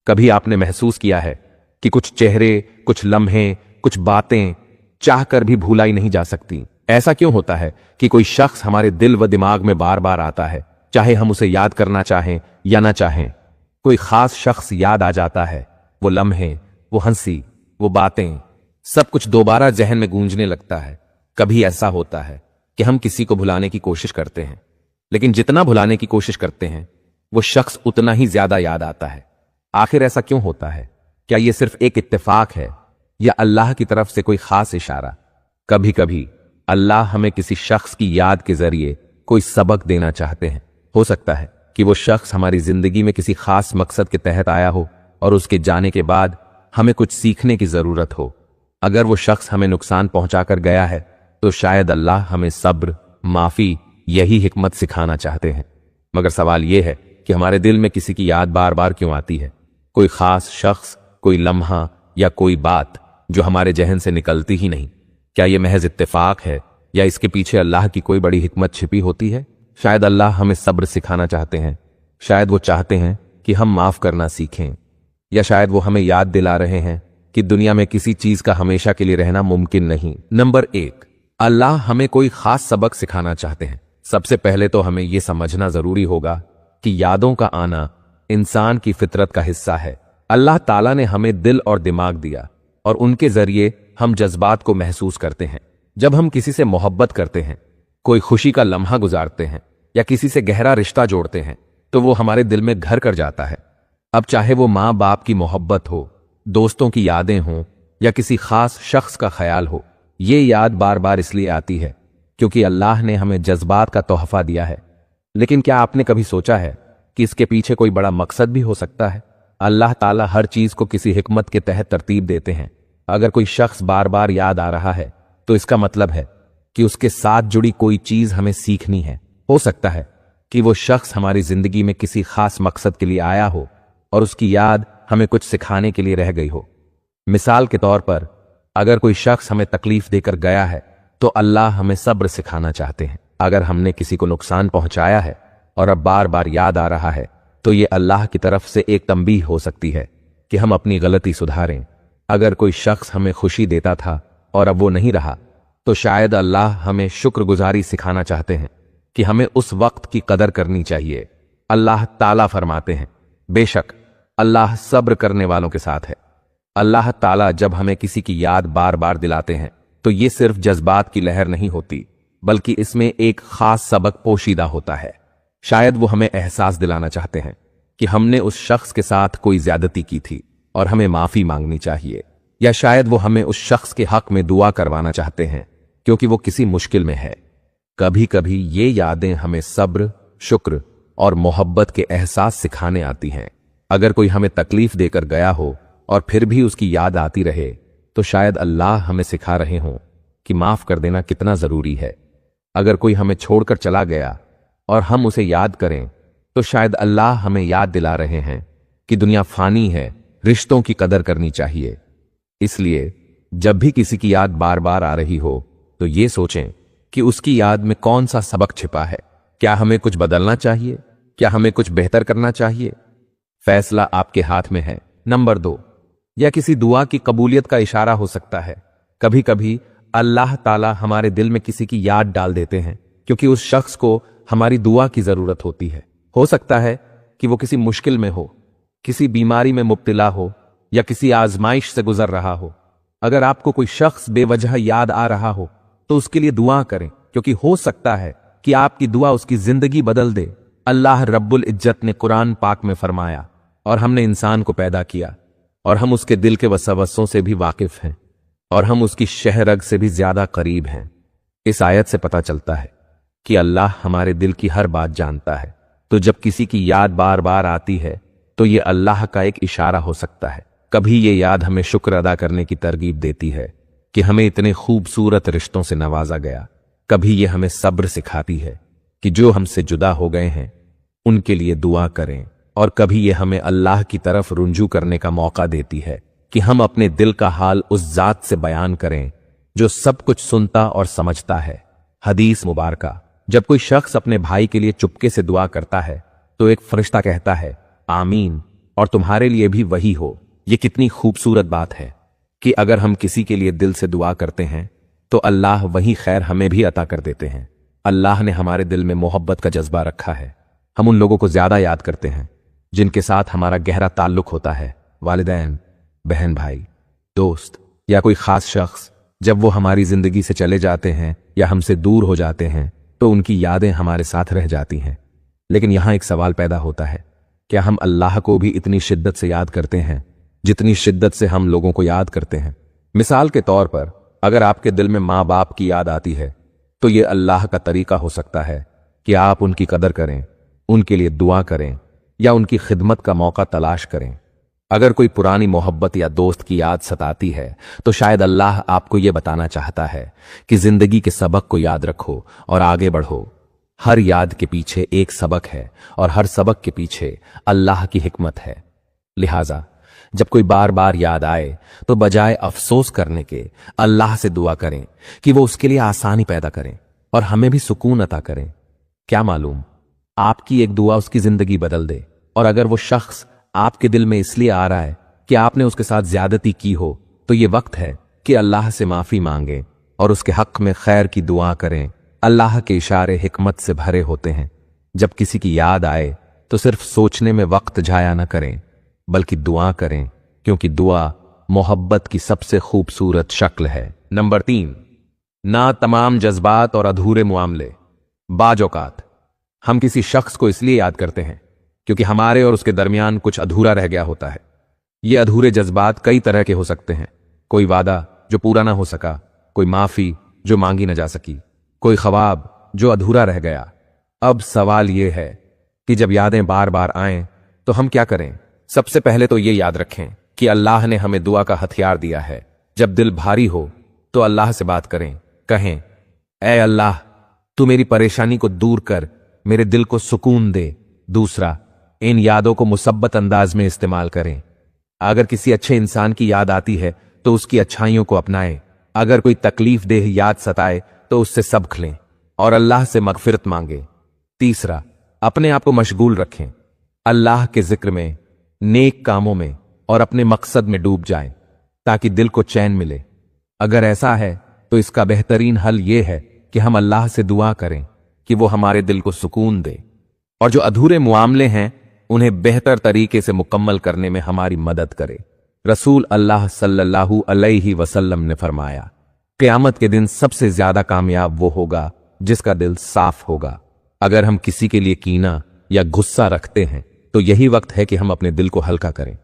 कभी आपने महसूस किया है कि कुछ चेहरे, कुछ लम्हे, कुछ बातें चाह कर भी भूलाई नहीं जा सकती? ऐसा क्यों होता है कि कोई शख्स हमारे दिल व दिमाग में बार बार आता है, चाहे हम उसे याद करना चाहें या ना चाहें? कोई खास शख्स याद आ जाता है, वो लम्हे, वो हंसी, वो बातें, सब कुछ दोबारा जहन में गूंजने लगता है। कभी ऐसा होता है कि हम किसी को भुलाने की कोशिश करते हैं, लेकिन जितना भुलाने की कोशिश करते हैं वो शख्स उतना ही ज्यादा याद आता है। आखिर ऐसा क्यों होता है? क्या ये सिर्फ एक इत्तेफाक है या अल्लाह की तरफ से कोई खास इशारा? कभी कभी अल्लाह हमें किसी शख्स की याद के जरिए कोई सबक देना चाहते हैं। हो सकता है कि वो शख्स हमारी जिंदगी में किसी खास मकसद के तहत आया हो और उसके जाने के बाद हमें कुछ सीखने की जरूरत हो। अगर वो शख्स हमें नुकसान पहुंचाकर गया है तो शायद अल्लाह हमें सब्र, माफी, यही हिकमत सिखाना चाहते हैं। मगर सवाल यह है कि हमारे दिल में किसी की याद बार बार क्यों आती है? कोई खास शख्स, कोई लम्हा या कोई बात जो हमारे जहन से निकलती ही नहीं। क्या यह महज इत्तेफाक है या इसके पीछे अल्लाह की कोई बड़ी हिकमत छिपी होती है? शायद अल्लाह हमें सब्र सिखाना चाहते हैं, शायद वो चाहते हैं कि हम माफ करना सीखें, या शायद वो हमें याद दिला रहे हैं कि दुनिया में किसी चीज का हमेशा के लिए रहना मुमकिन नहीं। नंबर 1, अल्लाह हमें कोई खास सबक सिखाना चाहते हैं। सबसे पहले तो हमें यह समझना जरूरी होगा कि यादों का आना इंसान की फितरत का हिस्सा है। अल्लाह ताला ने हमें दिल और दिमाग दिया और उनके जरिए हम जज्बात को महसूस करते हैं। जब हम किसी से मोहब्बत करते हैं, कोई खुशी का लम्हा गुजारते हैं या किसी से गहरा रिश्ता जोड़ते हैं तो वो हमारे दिल में घर कर जाता है। अब चाहे वो माँ बाप की मोहब्बत हो, दोस्तों की यादें हों या किसी खास शख्स का ख्याल हो, ये याद बार बार इसलिए आती है क्योंकि अल्लाह ने हमें जज्बात का तोहफा दिया है। लेकिन क्या आपने कभी सोचा है कि इसके पीछे कोई बड़ा मकसद भी हो सकता है? अल्लाह ताला हर चीज को किसी हिकमत के तहत तरतीब देते हैं। अगर कोई शख्स बार बार याद आ रहा है तो इसका मतलब है कि उसके साथ जुड़ी कोई चीज हमें सीखनी है। हो सकता है कि वो शख्स हमारी जिंदगी में किसी खास मकसद के लिए आया हो और उसकी याद हमें कुछ सिखाने के लिए रह गई हो। मिसाल के तौर पर, अगर कोई शख्स हमें तकलीफ देकर गया है तो अल्लाह हमें सब्र सिखाना चाहते हैं। अगर हमने किसी को नुकसान पहुंचाया है और अब बार बार याद आ रहा है तो ये अल्लाह की तरफ से एक तंबीह हो सकती है कि हम अपनी गलती सुधारें। अगर कोई शख्स हमें खुशी देता था और अब वो नहीं रहा तो शायद अल्लाह हमें शुक्रगुजारी सिखाना चाहते हैं कि हमें उस वक्त की कदर करनी चाहिए। अल्लाह ताला फरमाते हैं, बेशक अल्लाह सब्र करने वालों के साथ है। अल्लाह ताला जब हमें किसी की याद बार बार दिलाते हैं तो ये सिर्फ जज्बात की लहर नहीं होती, बल्कि इसमें एक खास सबक पोशीदा होता है। शायद वो हमें एहसास दिलाना चाहते हैं कि हमने उस शख्स के साथ कोई ज्यादती की थी और हमें माफी मांगनी चाहिए, या शायद वो हमें उस शख्स के हक में दुआ करवाना चाहते हैं क्योंकि वो किसी मुश्किल में है। कभी कभी ये यादें हमें सब्र, शुक्र और मोहब्बत के एहसास सिखाने आती हैं। अगर कोई हमें तकलीफ देकर गया हो और फिर भी उसकी याद आती रहे तो शायद अल्लाह हमें सिखा रहे हों कि माफ कर देना कितना जरूरी है। अगर कोई हमें छोड़कर चला गया और हम उसे याद करें तो शायद अल्लाह हमें याद दिला रहे हैं कि दुनिया फानी है, रिश्तों की कदर करनी चाहिए। इसलिए जब भी किसी की याद बार बार आ रही हो तो ये सोचें कि उसकी याद में कौन सा सबक छिपा है। क्या हमें कुछ बदलना चाहिए? क्या हमें कुछ बेहतर करना चाहिए? फैसला आपके हाथ में है। नंबर 2, या किसी दुआ की कबूलियत का इशारा हो सकता है। कभी कभी अल्लाह ताला हमारे दिल में किसी की याद डाल देते हैं क्योंकि उस शख्स को हमारी दुआ की जरूरत होती है। हो सकता है कि वो किसी मुश्किल में हो, किसी बीमारी में मुब्तला हो या किसी आजमाइश से गुजर रहा हो। अगर आपको कोई शख्स बेवजह याद आ रहा हो तो उसके लिए दुआ करें, क्योंकि हो सकता है कि आपकी दुआ उसकी जिंदगी बदल दे। अल्लाह रब्बुल इज्जत ने कुरान पाक में फरमाया, और हमने इंसान को पैदा किया और हम उसके दिल के वसवसों से भी वाकिफ हैं और हम उसकी शहरग से भी ज्यादा करीब हैं। इस आयत से पता चलता है कि अल्लाह हमारे दिल की हर बात जानता है। तो जब किसी की याद बार बार आती है तो ये अल्लाह का एक इशारा हो सकता है। कभी ये याद हमें शुक्र अदा करने की तरगीब देती है कि हमें इतने खूबसूरत रिश्तों से नवाजा गया। कभी ये हमें सब्र सिखाती है कि जो हमसे जुदा हो गए हैं उनके लिए दुआ करें, और कभी ये हमें अल्लाह की तरफ रुजू करने का मौका देती है कि हम अपने दिल का हाल उस जात से बयान करें जो सब कुछ सुनता और समझता है। हदीस मुबारका, जब कोई शख्स अपने भाई के लिए चुपके से दुआ करता है तो एक फरिश्ता कहता है आमीन, और तुम्हारे लिए भी वही हो। ये कितनी खूबसूरत बात है कि अगर हम किसी के लिए दिल से दुआ करते हैं तो अल्लाह वही खैर हमें भी अता कर देते हैं। अल्लाह ने हमारे दिल में मोहब्बत का जज्बा रखा है। हम उन लोगों को ज्यादा याद करते हैं जिनके साथ हमारा गहरा ताल्लुक होता है, वालिदैन, बहन भाई, दोस्त या कोई खास शख्स। जब वो हमारी जिंदगी से चले जाते हैं या हमसे दूर हो जाते हैं तो उनकी यादें हमारे साथ रह जाती हैं। लेकिन यहां एक सवाल पैदा होता है, क्या हम अल्लाह को भी इतनी शिद्दत से याद करते हैं जितनी शिद्दत से हम लोगों को याद करते हैं? मिसाल के तौर पर अगर आपके दिल में माँ बाप की याद आती है तो ये अल्लाह का तरीका हो सकता है कि आप उनकी कदर करें, उनके लिए दुआ करें या उनकी खिदमत का मौका तलाश करें। अगर कोई पुरानी मोहब्बत या दोस्त की याद सताती है तो शायद अल्लाह आपको यह बताना चाहता है कि जिंदगी के सबक को याद रखो और आगे बढ़ो। हर याद के पीछे एक सबक है और हर सबक के पीछे अल्लाह की हिकमत है। लिहाजा जब कोई बार बार याद आए तो बजाय अफसोस करने के अल्लाह से दुआ करें कि वो उसके लिए आसानी पैदा करें और हमें भी सुकून अता करें। क्या मालूम आपकी एक दुआ उसकी जिंदगी बदल दे। और अगर वो शख्स आपके दिल में इसलिए आ रहा है कि आपने उसके साथ ज्यादती की हो तो ये वक्त है कि अल्लाह से माफी मांगें और उसके हक में खैर की दुआ करें। अल्लाह के इशारे हिकमत से भरे होते हैं। जब किसी की याद आए तो सिर्फ सोचने में वक्त जाया न करें बल्कि दुआ करें, क्योंकि दुआ मोहब्बत की सबसे खूबसूरत शक्ल है। नंबर 3, ना तमाम जज्बात और अधूरे मुआमले। बाज औकात हम किसी शख्स को इसलिए याद करते हैं क्योंकि हमारे और उसके दरमियान कुछ अधूरा रह गया होता है। ये अधूरे जज्बात कई तरह के हो सकते हैं। कोई वादा जो पूरा ना हो सका, कोई माफी जो मांगी न जा सकी, कोई ख्वाब जो अधूरा रह गया। अब सवाल यह है कि जब यादें बार बार आएं तो हम क्या करें? सबसे पहले तो ये याद रखें कि अल्लाह ने हमें दुआ का हथियार दिया है। जब दिल भारी हो तो अल्लाह से बात करें, कहें, ऐ अल्लाह तू मेरी परेशानी को दूर कर, मेरे दिल को सुकून दे। दूसरा, इन यादों को मुसब्बत अंदाज में इस्तेमाल करें। अगर किसी अच्छे इंसान की याद आती है तो उसकी अच्छाइयों को अपनाएं। अगर कोई तकलीफ देह याद सताए तो उससे सबक लें और अल्लाह से मगफिरत मांगे। तीसरा, अपने आप को मशगूल रखें, अल्लाह के जिक्र में, नेक कामों में और अपने मकसद में डूब जाएं ताकि दिल को चैन मिले। अगर ऐसा है तो इसका बेहतरीन हल यह है कि हम अल्लाह से दुआ करें कि वो हमारे दिल को सुकून दे और जो अधूरे मुआमले हैं उन्हें बेहतर तरीके से मुकम्मल करने में हमारी मदद करे। रसूल अल्लाह सल्लल्लाहु अलैहि वसल्लम ने फरमाया, क़यामत के दिन सबसे ज्यादा कामयाब वो होगा जिसका दिल साफ होगा। अगर हम किसी के लिए कीना या गुस्सा रखते हैं तो यही वक्त है कि हम अपने दिल को हल्का करें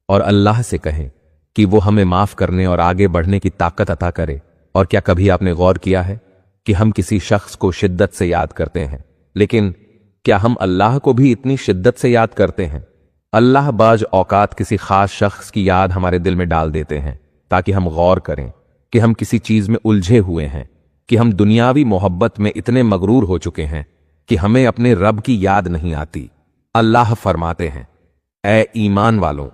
और अल्लाह से कहें कि वो हमें माफ करने और आगे बढ़ने की ताकत अता करे। और क्या कभी आपने गौर किया है कि हम किसी शख्स को शिद्दत से याद करते हैं, लेकिन क्या हम अल्लाह को भी इतनी शिद्दत से याद करते हैं? अल्लाह बाज औकात किसी खास शख्स की याद हमारे दिल में डाल देते हैं ताकि हम गौर करें कि हम किसी चीज में उलझे हुए हैं, कि हम दुनियावी मोहब्बत में इतने मगरूर हो चुके हैं कि हमें अपने रब की याद नहीं आती। अल्लाह फरमाते हैं, ऐ ईमान वालों,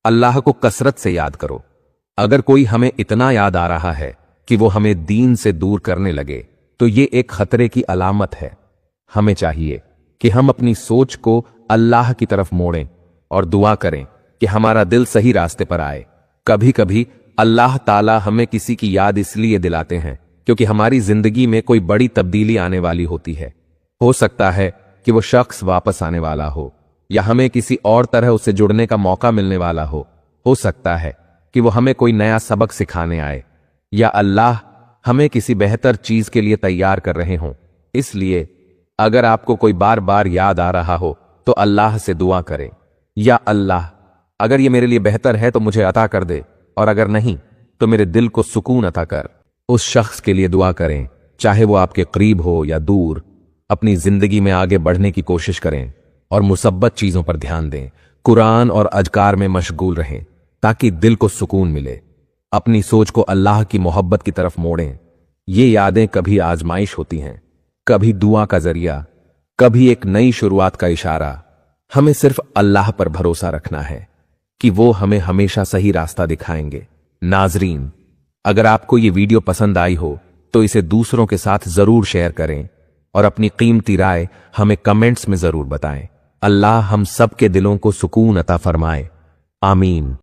अल्लाह को कसरत से याद करो। अगर कोई हमें इतना याद आ रहा है कि वो हमें दीन से दूर करने लगे तो ये एक खतरे की अलामत है। हमें चाहिए कि हम अपनी सोच को अल्लाह की तरफ मोड़ें और दुआ करें कि हमारा दिल सही रास्ते पर आए। कभी कभी अल्लाह ताला हमें किसी की याद इसलिए दिलाते हैं क्योंकि हमारी जिंदगी में कोई बड़ी तब्दीली आने वाली होती है। हो सकता है कि वो शख्स वापस आने वाला हो या हमें किसी और तरह उससे जुड़ने का मौका मिलने वाला हो सकता है कि वो हमें कोई नया सबक सिखाने आए या अल्लाह हमें किसी बेहतर चीज के लिए तैयार कर रहे हों। इसलिए अगर आपको कोई बार बार याद आ रहा हो तो अल्लाह से दुआ करें, या अल्लाह अगर ये मेरे लिए बेहतर है तो मुझे अता कर दे, और अगर नहीं तो मेरे दिल को सुकून अता कर। उस शख्स के लिए दुआ करें, चाहे वो आपके करीब हो या दूर। अपनी जिंदगी में आगे बढ़ने की कोशिश करें और मुसब्बत चीजों पर ध्यान दें। कुरान और अज़कार में मशगूल रहें ताकि दिल को सुकून मिले। अपनी सोच को अल्लाह की मोहब्बत की तरफ मोड़ें। ये यादें कभी आजमाइश होती हैं, कभी दुआ का जरिया, कभी एक नई शुरुआत का इशारा। हमें सिर्फ अल्लाह पर भरोसा रखना है कि वो हमें हमेशा सही रास्ता दिखाएंगे। नाजरीन, अगर आपको ये वीडियो पसंद आई हो तो इसे दूसरों के साथ जरूर शेयर करें और अपनी कीमती राय हमें कमेंट्स में जरूर बताएं। اللہ ہم سب کے دلوں کو سکون عطا فرمائے، آمین۔